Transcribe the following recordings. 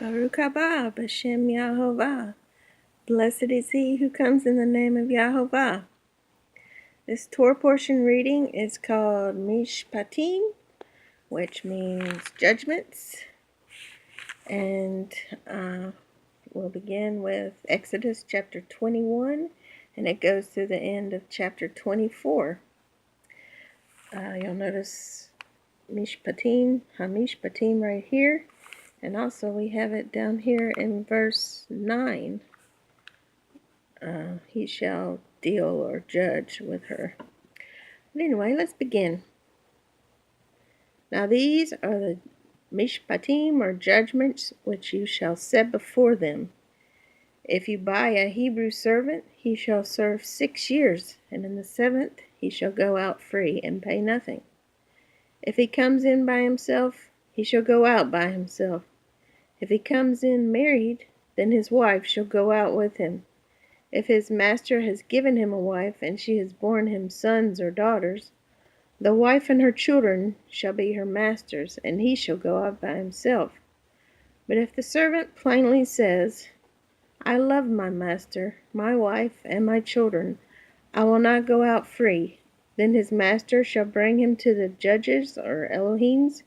Baruch haba b'shem Yahovah. Blessed is he who comes in the name of Yahovah. This Torah portion reading is called Mishpatim, which means judgments. And we'll begin with Exodus chapter 21, and it goes through the end of chapter 24. You'll notice Mishpatim, HaMishpatim right here. And also we have it down here in verse 9. He shall deal or judge with her. But anyway, let's begin. Now these are the Mishpatim, or judgments, which you shall set before them. If you buy a Hebrew servant, he shall serve 6 years, and in the 7th he shall go out free and pay nothing. If he comes in by himself, he shall go out by himself. If he comes in married, then his wife shall go out with him. If his master has given him a wife, and she has borne him sons or daughters, the wife and her children shall be her master's, and he shall go out by himself. But if the servant plainly says, I love my master, my wife, and my children, I will not go out free, then his master shall bring him to the judges or Elohems.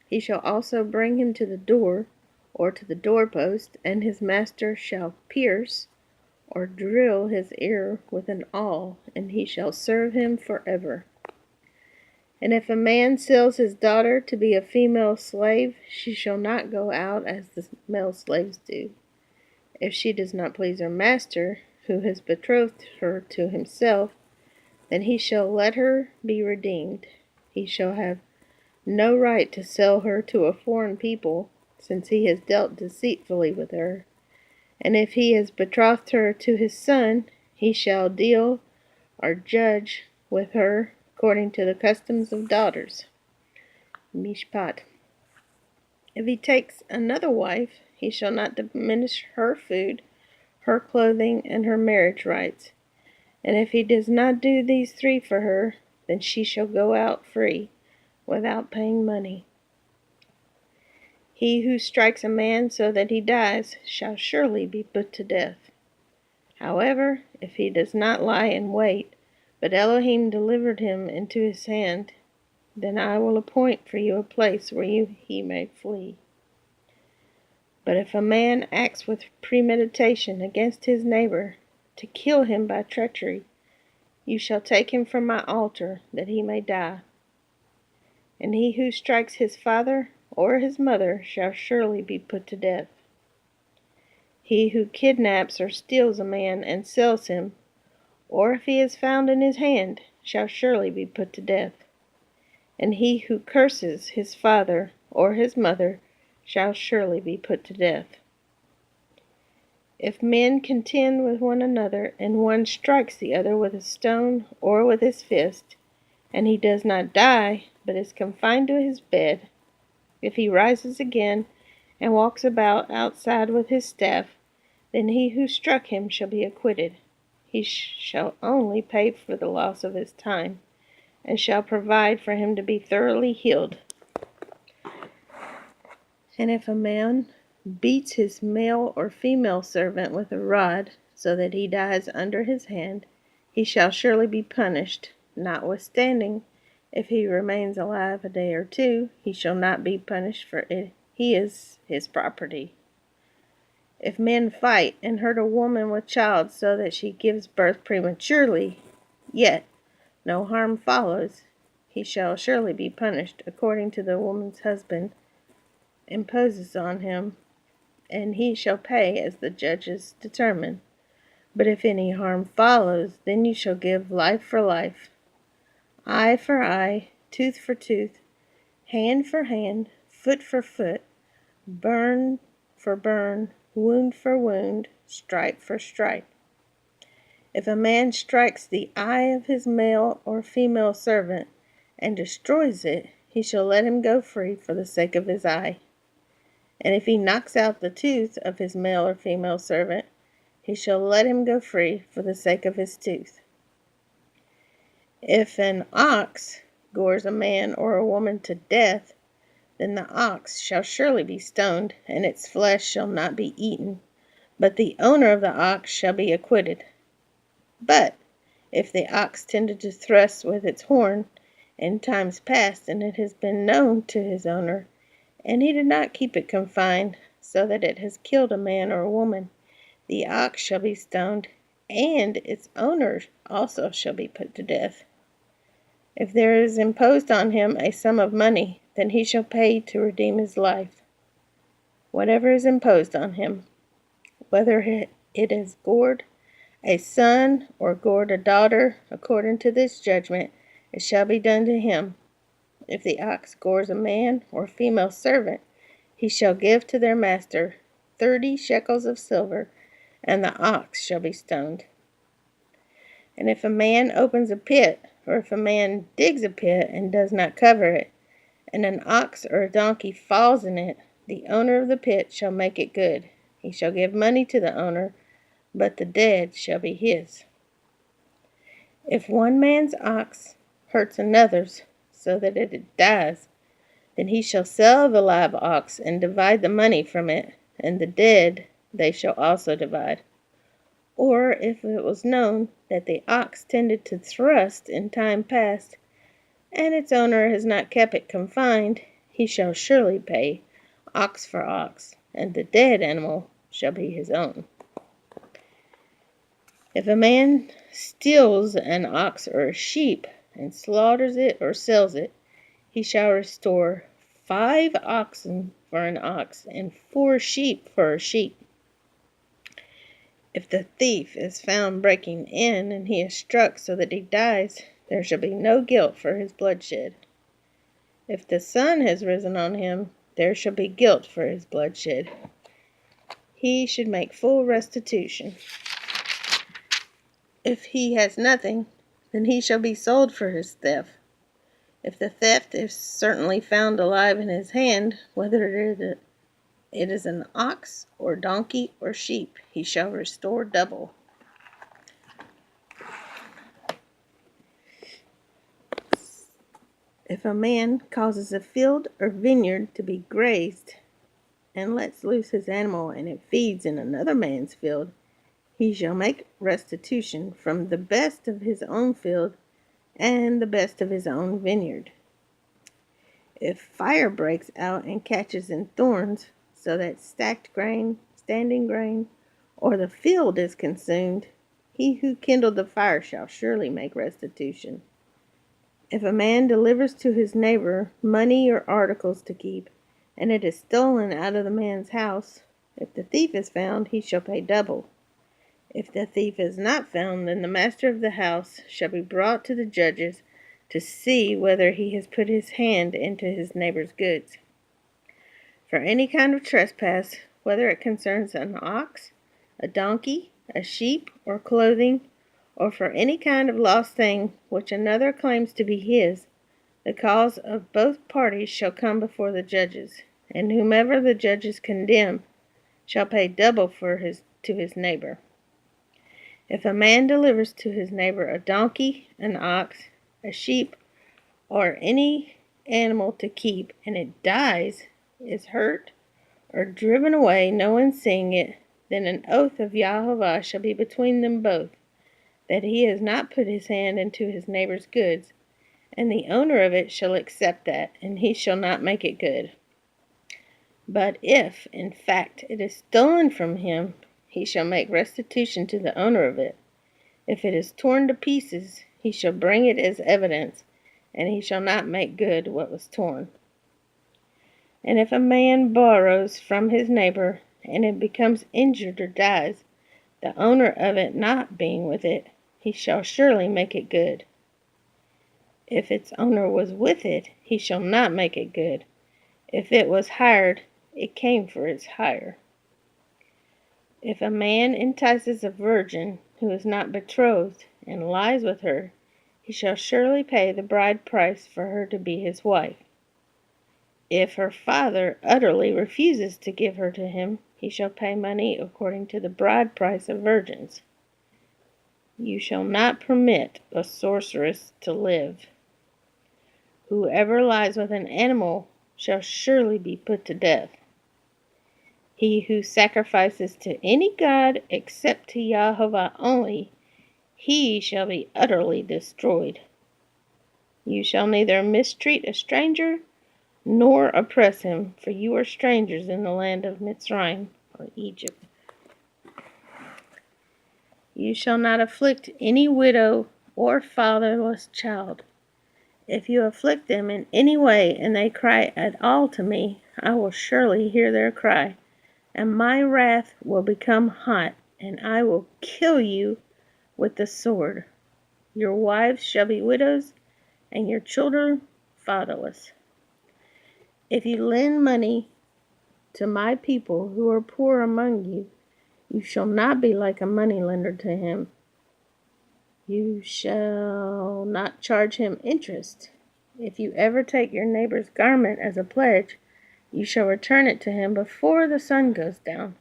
He shall also bring him to the door, or to the doorpost, and his master shall pierce or drill his ear with an awl, and he shall serve him forever. And if a man sells his daughter to be a female slave, she shall not go out as the male slaves do. If she does not please her master, who has betrothed her to himself, then he shall let her be redeemed. He shall have no right to sell her to a foreign people, since he has dealt deceitfully with her. And if he has betrothed her to his son, he shall deal or judge with her according to the customs of daughters. Mishpat. If he takes another wife, he shall not diminish her food, her clothing, and her marriage rights. And if he does not do these 3 for her, then she shall go out free, without paying money. He who strikes a man so that he dies shall surely be put to death. However, if he does not lie in wait, but Elohim delivered him into his hand, then I will appoint for you a place where he may flee. But if a man acts with premeditation against his neighbor, to kill him by treachery, you shall take him from my altar, that he may die. And he who strikes his father or his mother shall surely be put to death. He who kidnaps or steals a man and sells him, or if he is found in his hand, shall surely be put to death. And he who curses his father or his mother shall surely be put to death. If men contend with one another, and one strikes the other with a stone or with his fist, and he does not die, but is confined to his bed, if he rises again and walks about outside with his staff, then he who struck him shall be acquitted. He shall only pay for the loss of his time, and shall provide for him to be thoroughly healed. And if a man beats his male or female servant with a rod, so that he dies under his hand, he shall surely be punished. Notwithstanding, if he remains alive a day or 2, he shall not be punished, for he is his property. If men fight and hurt a woman with child so that she gives birth prematurely, yet no harm follows, he shall surely be punished according to the woman's husband imposes on him, and he shall pay as the judges determine. But if any harm follows, then you shall give life for life, eye for eye, tooth for tooth, hand for hand, foot for foot, burn for burn, wound for wound, stripe for stripe. If a man strikes the eye of his male or female servant and destroys it, he shall let him go free for the sake of his eye. And if he knocks out the tooth of his male or female servant, he shall let him go free for the sake of his tooth. If an ox gores a man or a woman to death, then the ox shall surely be stoned, and its flesh shall not be eaten, but the owner of the ox shall be acquitted. But if the ox tended to thrust with its horn in times past, and it has been known to his owner, and he did not keep it confined, so that it has killed a man or a woman, the ox shall be stoned, and its owner also shall be put to death. If there is imposed on him a sum of money, then he shall pay to redeem his life. Whatever is imposed on him, whether it is gored a son or gored a daughter, according to this judgment, it shall be done to him. If the ox gores a man or female servant, he shall give to their master 30 shekels of silver, and the ox shall be stoned. And if a man opens a pit, or if a man digs a pit and does not cover it, and an ox or a donkey falls in it, the owner of the pit shall make it good. He shall give money to the owner, but the dead shall be his. If one man's ox hurts another's, so that it dies, then he shall sell the live ox and divide the money from it, and the dead they shall also divide. Or if it was known that the ox tended to thrust in time past, and its owner has not kept it confined, he shall surely pay ox for ox, and the dead animal shall be his own. If a man steals an ox or a sheep, and slaughters it or sells it, he shall restore 5 oxen for an ox, and 4 sheep for a sheep. If the thief is found breaking in, and he is struck so that he dies, there shall be no guilt for his bloodshed. If the sun has risen on him, there shall be guilt for his bloodshed. He should make full restitution. If he has nothing, then he shall be sold for his theft. If the theft is certainly found alive in his hand, whether it is an ox or donkey or sheep, he shall restore double. If a man causes a field or vineyard to be grazed, and lets loose his animal, and it feeds in another man's field, he shall make restitution from the best of his own field and the best of his own vineyard. If fire breaks out and catches in thorns, so that stacked grain, standing grain, or the field is consumed, he who kindled the fire shall surely make restitution. If a man delivers to his neighbor money or articles to keep, and it is stolen out of the man's house, if the thief is found, he shall pay double. If the thief is not found, then the master of the house shall be brought to the judges to see whether he has put his hand into his neighbor's goods. For any kind of trespass, whether it concerns an ox, a donkey, a sheep, or clothing, or for any kind of lost thing which another claims to be his, the cause of both parties shall come before the judges, and whomever the judges condemn shall pay double to his neighbor. If a man delivers to his neighbor a donkey, an ox, a sheep, or any animal to keep, and it dies, is hurt, or driven away, no one seeing it, then an oath of YHVH shall be between them both, that he has not put his hand into his neighbor's goods, and the owner of it shall accept that, and he shall not make it good. But if, in fact, it is stolen from him, he shall make restitution to the owner of it. If it is torn to pieces, he shall bring it as evidence, and he shall not make good what was torn. And if a man borrows from his neighbor, and it becomes injured or dies, the owner of it not being with it, he shall surely make it good. If its owner was with it, he shall not make it good. If it was hired, it came for its hire. If a man entices a virgin who is not betrothed, and lies with her, he shall surely pay the bride price for her to be his wife. If her father utterly refuses to give her to him, he shall pay money according to the bride price of virgins. You shall not permit a sorceress to live. Whoever lies with an animal shall surely be put to death. He who sacrifices to any god except to YHVH only, he shall be utterly destroyed. You shall neither mistreat a stranger nor oppress him, for you are strangers in the land of Mitzrayim, or Egypt. You shall not afflict any widow or fatherless child. If you afflict them in any way, and they cry at all to me, I will surely hear their cry, and my wrath will become hot, and I will kill you with the sword. Your wives shall be widows, and your children fatherless. If you lend money to my people who are poor among you, you shall not be like a moneylender to him. You shall not charge him interest. If you ever take your neighbor's garment as a pledge, you shall return it to him before the sun goes down,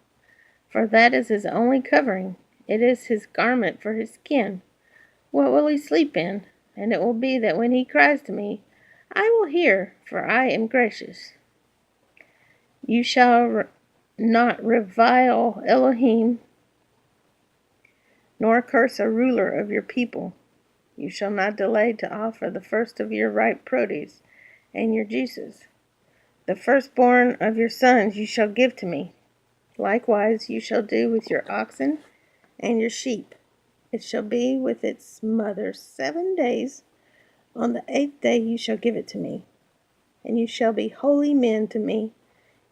for that is his only covering. It is his garment for his skin. What will he sleep in? And it will be that when he cries to me, I will hear, for I am gracious. You shall not revile Eloheim, nor curse a ruler of your people. You shall not delay to offer the first of your ripe produce and your juices. The firstborn of your sons you shall give to me. Likewise you shall do with your oxen and your sheep. It shall be with its mother 7 days. On the 8th day you shall give it to me. And you shall be holy men to me.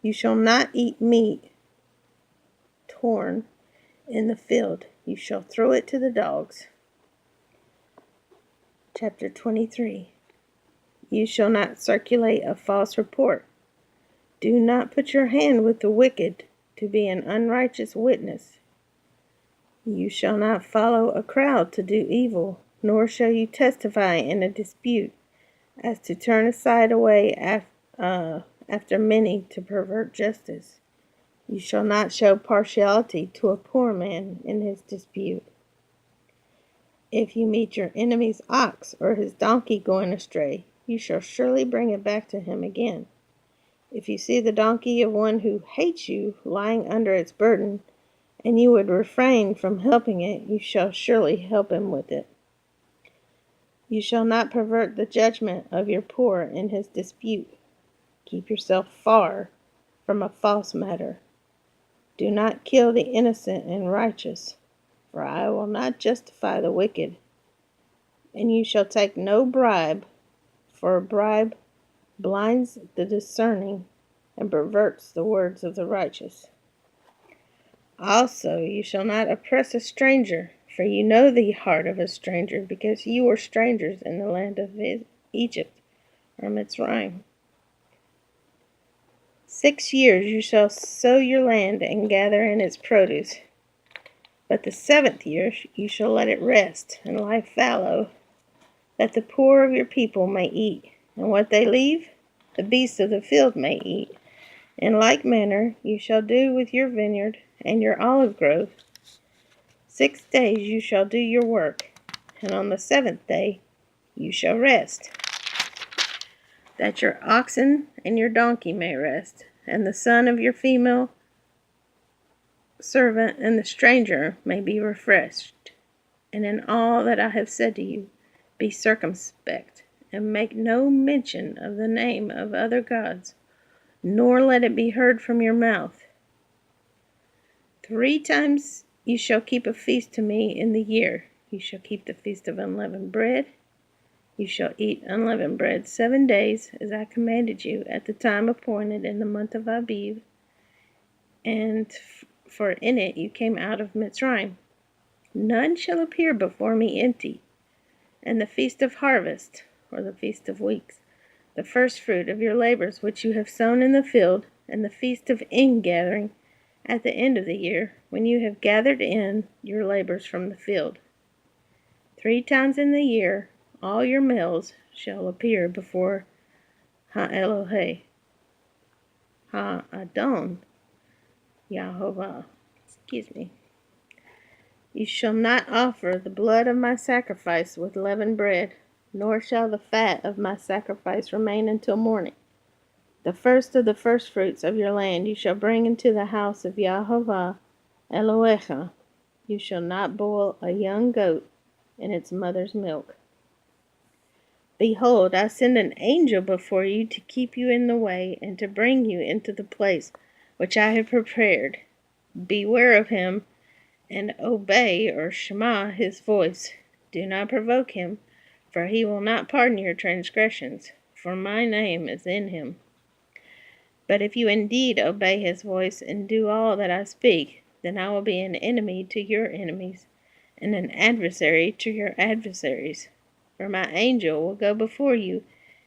You shall not eat meat torn in the field. You shall throw it to the dogs. Chapter 23. You shall not circulate a false report. Do not put your hand with the wicked to be an unrighteous witness. You shall not follow a crowd to do evil, nor shall you testify in a dispute, as to turn aside away after many to pervert justice. You shall not show partiality to a poor man in his dispute. If you meet your enemy's ox or his donkey going astray, you shall surely bring it back to him again. If you see the donkey of one who hates you lying under its burden, and you would refrain from helping it, you shall surely help him with it. You shall not pervert the judgment of your poor in his dispute. Keep yourself far from a false matter. Do not kill the innocent and righteous, for I will not justify the wicked. And you shall take no bribe, for a bribe blinds the discerning and perverts the words of the righteous. Also, you shall not oppress a stranger, for you know the heart of a stranger, because you were strangers in the land of Egypt, or Mitzrayim. 6 years you shall sow your land and gather in its produce. But the 7th year you shall let it rest and lie fallow, that the poor of your people may eat, and what they leave, the beasts of the field may eat. In like manner you shall do with your vineyard and your olive grove. 6 days you shall do your work, and on the 7th day you shall rest, that your oxen and your donkey may rest, and the son of your female servant and the stranger may be refreshed. And in all that I have said to you, be circumspect, and make no mention of the name of other gods, nor let it be heard from your mouth. 3 times you shall keep a feast to me in the year. You shall keep the feast of unleavened bread. You shall eat unleavened bread 7 days, as I commanded you, at the time appointed in the month of Aviv, and for in it you came out of Mitzrayim. None shall appear before me empty. And the feast of harvest, or the feast of weeks, the first fruit of your labors which you have sown in the field, and the feast of ingathering, at the end of the year, when you have gathered in your labors from the field. 3 times in the year all your males shall appear before Eloheim, Adon, YHVH. You shall not offer the blood of my sacrifice with leavened bread, nor shall the fat of my sacrifice remain until morning. The first of the firstfruits of your land you shall bring into the house of YHVH Eloheim. You shall not boil a young goat in its mother's milk. Behold, I send an angel before you to keep you in the way and to bring you into the place which I have prepared. Beware of him and obey or shema his voice. Do not provoke him, for he will not pardon your transgressions, for my name is in him. But if you indeed obey his voice and do all that I speak, then I will be an enemy to your enemies, and an adversary to your adversaries. For my angel will go before you,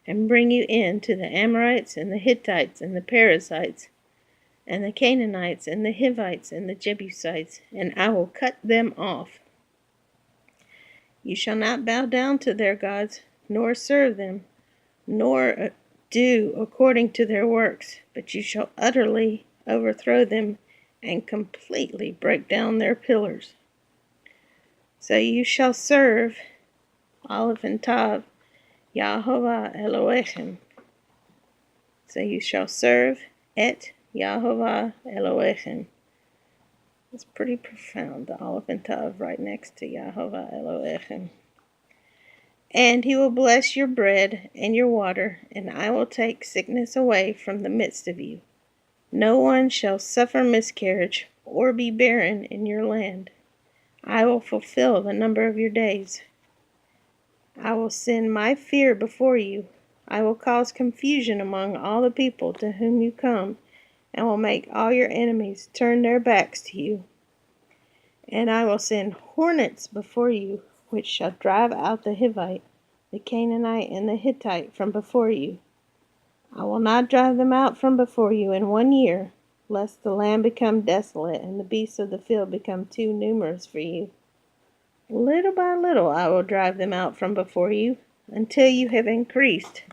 and bring you in to the Amorites, and the Hittites, and the Perizzites, and the Canaanites, and the Hivites, and the Jebusites, and I will cut them off. You shall not bow down to their gods, nor serve them, nor do according to their works, but you shall utterly overthrow them and completely break down their pillars. So you shall serve Alef and Tav, YHVH Eloheim. So you shall serve et YHVH Eloheim. It's pretty profound, the Alef and Tav right next to YHVH Eloheim. And he will bless your bread and your water, and I will take sickness away from the midst of you. No one shall suffer miscarriage or be barren in your land. I will fulfill the number of your days. I will send my fear before you. I will cause confusion among all the people to whom you come, and will make all your enemies turn their backs to you. And I will send hornets before you, which shall drive out the Hivite, the Canaanite, and the Hittite from before you. I will not drive them out from before you in 1 year, lest the land become desolate and the beasts of the field become too numerous for you. Little by little I will drive them out from before you, until you have increased,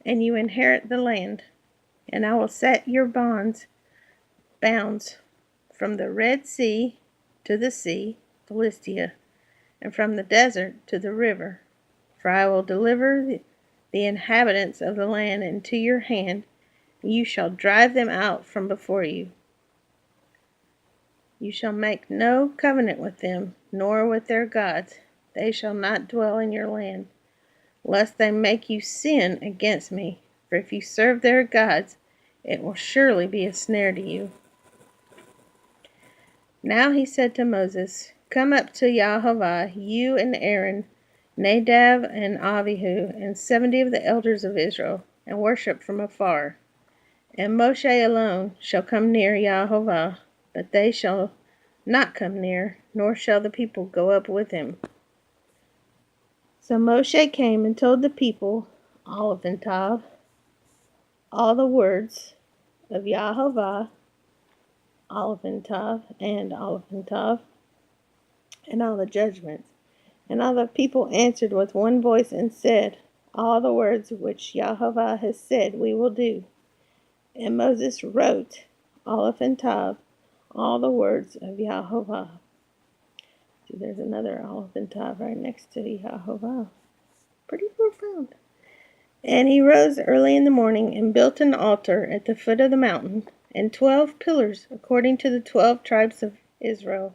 and you inherit the land. And I will set your bounds from the Red Sea to the sea, Philistia, and from the desert to the river. For I will deliver the inhabitants of the land into your hand, and you shall drive them out from before you. You shall make no covenant with them, nor with their gods. They shall not dwell in your land, lest they make you sin against me. For if you serve their gods, it will surely be a snare to you. Now he said to Moses, Come up to YHVH, you and Aaron, Nadab and Abihu, and 70 of the elders of Israel, and worship from afar. And Moshe alone shall come near YHVH, but they shall not come near, nor shall the people go up with him. So Moshe came and told the people, Alef and Tav, all the words of YHVH, Alef and Tav, and Alef and Tav, and all the judgments. And all the people answered with one voice and said, All the words which YHVH has said we will do. And Moses wrote, Alef and Tav, all the words of YHVH. See, there's another Alef and Tav right next to YHVH. Pretty profound. And he rose early in the morning and built an altar at the foot of the mountain, and 12 pillars according to the 12 tribes of Israel.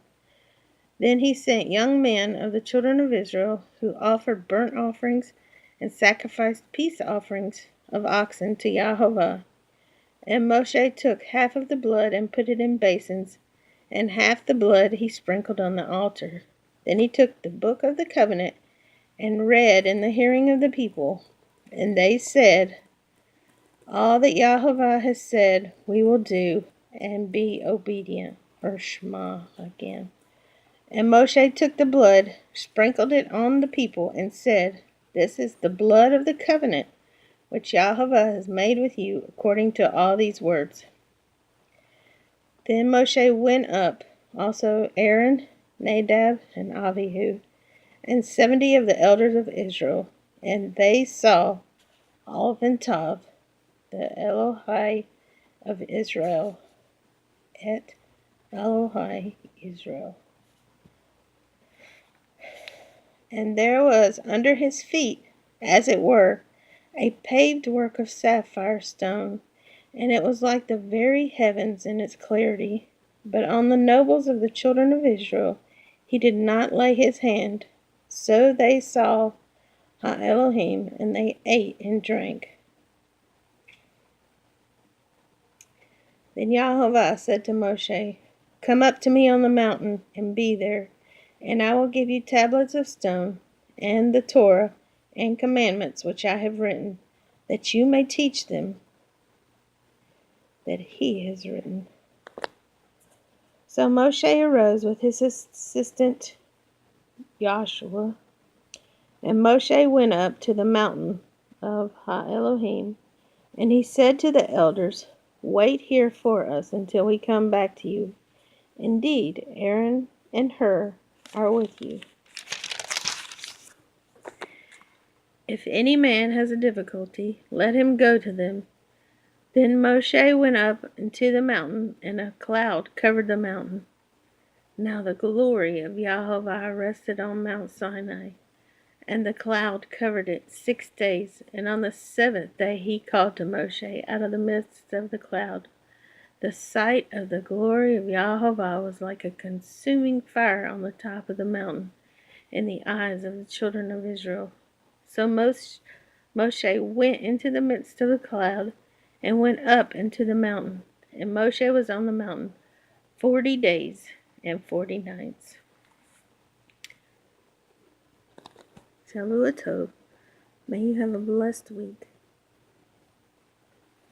Then he sent young men of the children of Israel, who offered burnt offerings and sacrificed peace offerings of oxen to YHVH. And Moshe took half of the blood and put it in basins, and half the blood he sprinkled on the altar. Then he took the book of the covenant and read in the hearing of the people. And they said, All that YHVH has said we will do, and be obedient, or Shema again. And Moshe took the blood, sprinkled it on the people, and said, This is the blood of the covenant, which YHVH has made with you, according to all these words. Then Moshe went up, also Aaron, Nadab, and Abihu, and 70 of the elders of Israel, and they saw Alef and Tav, the Eloheim of Israel, et Eloheim Israel. And there was under his feet, as it were, a paved work of sapphire stone, and it was like the very heavens in its clarity. But on the nobles of the children of Israel he did not lay his hand. So they saw Elohim, and they ate and drank. Then YHVH said to Moshe, "Come up to me on the mountain, and be there, and I will give you tablets of stone, and the Torah, and commandments which I have written, that you may teach them that he has written." So Moshe arose with his assistant Joshua, and Moshe went up to the mountain of Elohim, and he said to the elders, "Wait here for us until we come back to you. Indeed, Aaron and Hur are with you. If any man has a difficulty, let him go to them." Then Moshe went up into the mountain, and a cloud covered the mountain. Now the glory of YHVH rested on Mount Sinai, and the cloud covered it 6 days. And on the 7th day he called to Moshe out of the midst of the cloud. The sight of the glory of YHVH was like a consuming fire on the top of the mountain in the eyes of the children of Israel. So Moshe went into the midst of the cloud and went up into the mountain. And Moshe was on the mountain 40 days and 40 nights. Shalom Tov. May you have a blessed week.